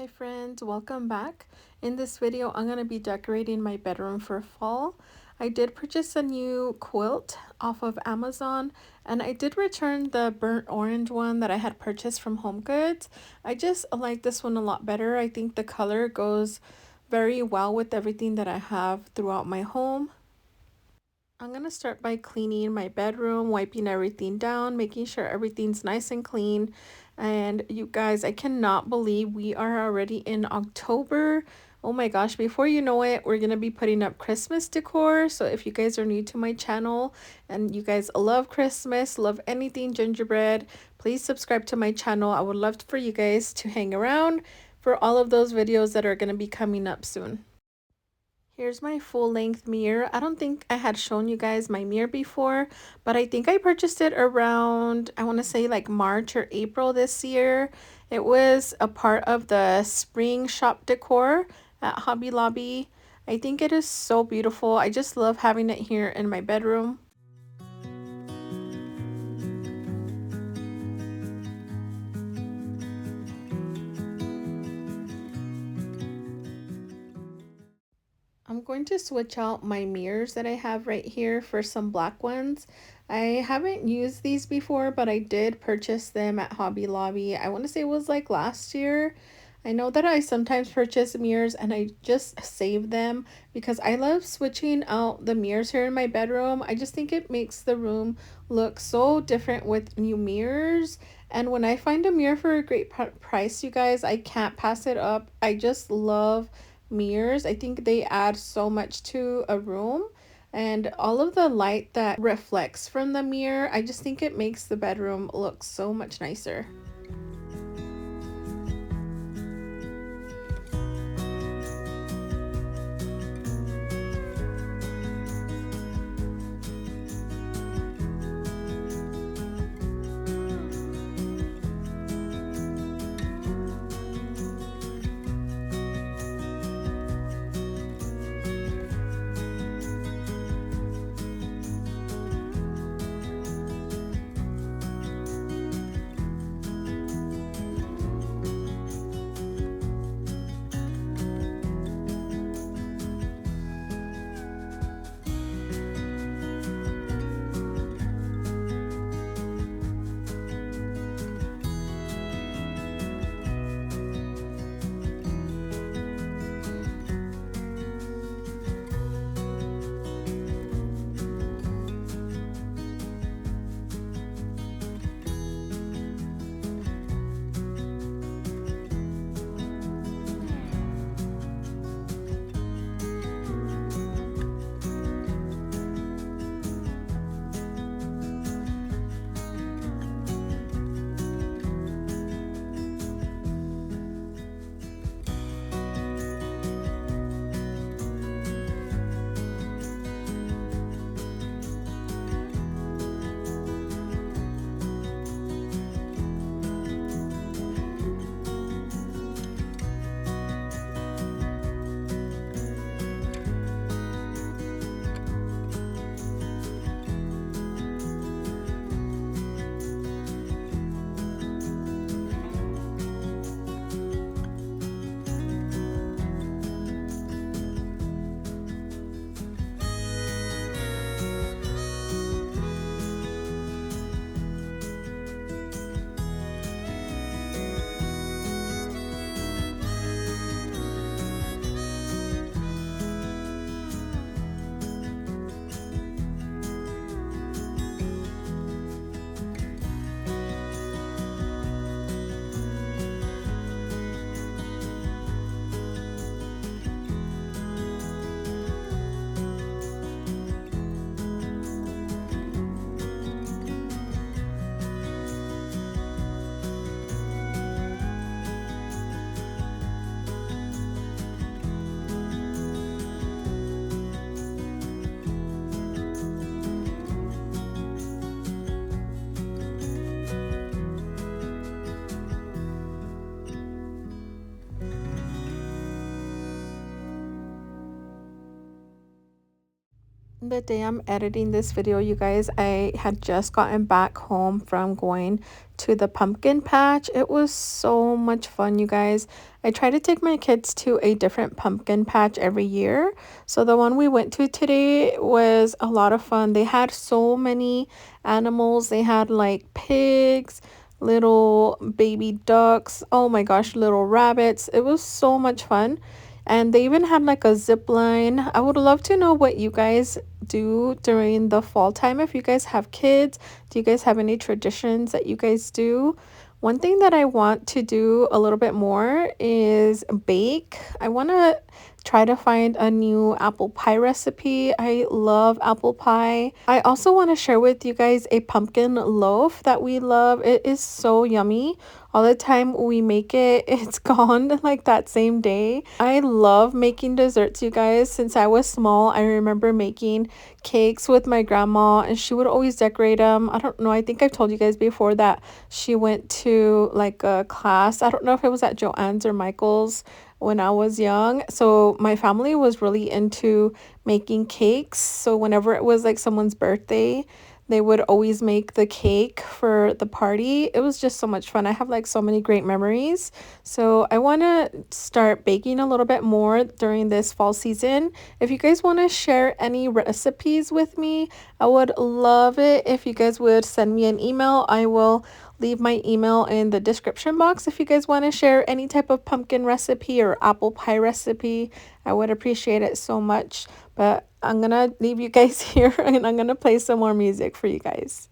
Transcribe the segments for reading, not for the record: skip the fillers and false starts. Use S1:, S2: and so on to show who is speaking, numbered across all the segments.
S1: Hi friends, welcome back. In this video, I'm going to be decorating my bedroom for fall. I did purchase a new quilt off of Amazon, and I did return the burnt orange one that I had purchased from Home Goods. I just like this one a lot better. I think the color goes very well with everything that I have throughout my home. I'm going to start by cleaning my bedroom, wiping everything down, making sure everything's nice and clean. And you guys, I cannot believe we are already in October. Oh my gosh, before you know it, we're going to be putting up Christmas decor. So if you guys are new to my channel and you guys love Christmas, love anything gingerbread, please subscribe to my channel. I would love for you guys to hang around for all of those videos that are going to be coming up soon. Here's my full-length mirror. I don't think I had shown you guys my mirror before, but I think I purchased it around, I want to say like March or April this year. It was a part of the spring shop decor at Hobby Lobby. I think it is so beautiful. I just love having it here in my bedroom. I'm going to switch out my mirrors that I have right here for some black ones. I haven't used these before, but I did purchase them at Hobby Lobby. I want to say it was like last year. I know that I sometimes purchase mirrors and I just save them because I love switching out the mirrors here in my bedroom. I just think it makes the room look so different with new mirrors. And when I find a mirror for a great price, you guys, I can't pass it up. I just love mirrors. I think they add so much to a room, and all of the light that reflects from the mirror, I just think it makes the bedroom look so much nicer. The day I'm editing this video, you guys, I had just gotten back home from going to the pumpkin patch. It was so much fun, you guys. I try to take my kids to a different pumpkin patch every year. So the one we went to today was a lot of fun. They had so many animals. They had like pigs, little baby ducks, oh my gosh, little rabbits. It was so much fun. And they even had like a zip line. I would love to know what you guys do during the fall time. If you guys have kids, do you guys have any traditions that you guys do? One thing that I want to do a little bit more is bake. I want to try to find a new apple pie recipe. I love apple pie. I also want to share with you guys a pumpkin loaf that we love. It is so yummy. All the time we make it, it's gone like that same day. I love making desserts, you guys. Since I was small, I remember making cakes with my grandma, and she would always decorate them. I don't know, I think I've told you guys before that she went to like a class. I don't know if it was at Joann's or Michael's when I was young. So my family was really into making cakes. So whenever it was like someone's birthday, they would always make the cake for the party. It was just so much fun. I have like so many great memories. So I want to start baking a little bit more during this fall season. If you guys want to share any recipes with me, I would love it if you guys would send me an email. I will leave my email in the description box if you guys want to share any type of pumpkin recipe or apple pie recipe. I would appreciate it so much. But I'm gonna leave you guys here and I'm gonna play some more music for you guys.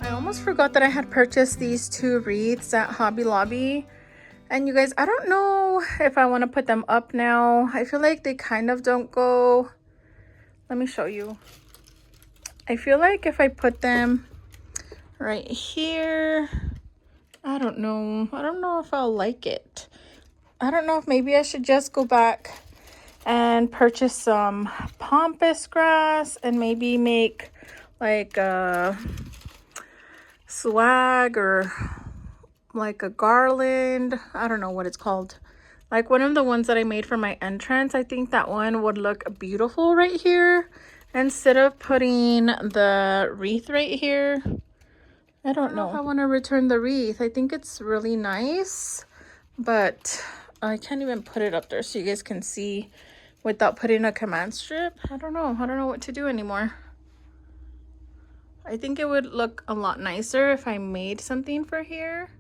S1: I almost forgot that I had purchased these two wreaths at Hobby Lobby. And you guys, I don't know if I want to put them up now. I feel like they kind of don't go. Let me show you. I feel like if I put them right here, I don't know. I don't know if I'll like it. I don't know if maybe I should just go back and purchase some pampas grass and maybe make like a swag or like a garland. I don't know what it's called. Like one of the ones that I made for my entrance. I think that one would look beautiful right here instead of putting the wreath right here. I don't know if I want to return the wreath. I think it's really nice, but I can't even put it up there so you guys can see without putting a command strip. I don't know what to do anymore. I think it would look a lot nicer if I made something for here.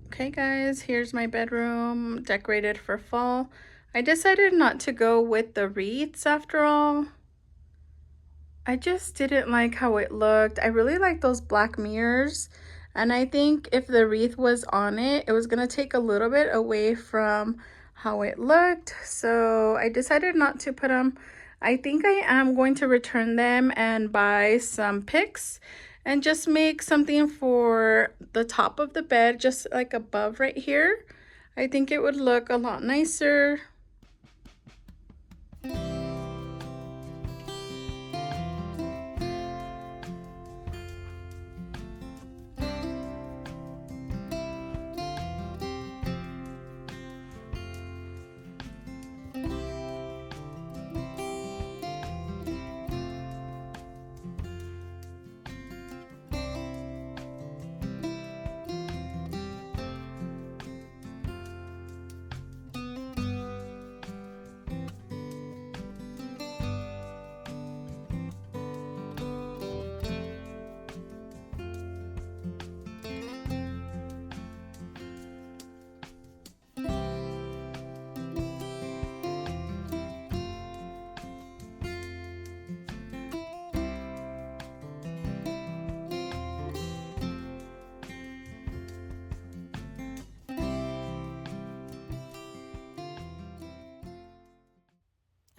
S1: Okay guys, here's my bedroom decorated for fall. I decided not to go with the wreaths after all. I just didn't like how it looked. I really like those black mirrors, and I think if the wreath was on it, it was gonna take a little bit away from how it looked. So I decided not to put them. I think I am going to return them and buy some picks and just make something for the top of the bed, just like above right here. I think it would look a lot nicer.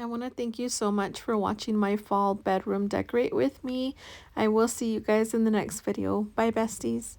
S1: I want to thank you so much for watching my fall bedroom decorate with me. I will see you guys in the next video. Bye, besties.